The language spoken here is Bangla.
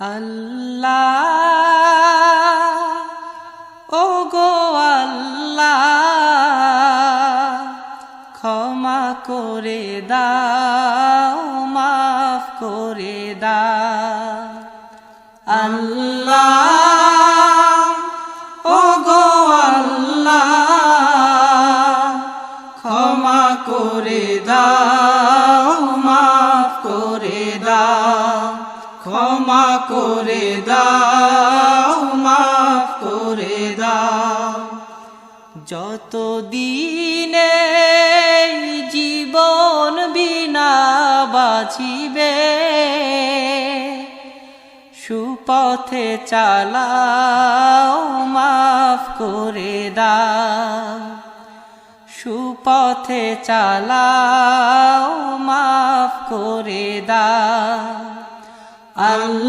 আল্লাহ ওগো আল্লাহ ক্ষমা করে দাও মাফ করে দাও আল্লাহ ওগো আল্লাহ ক্ষমা করে দাও মাফ করে দাও ক্ষমা করে দাও মাফ করে দাও যত দিনে জীবন বিনা বাঁচিবে সুপথে চালাও মাফ করে দাও সুপথে চালাও মাফ করে দাও আল্লাহ।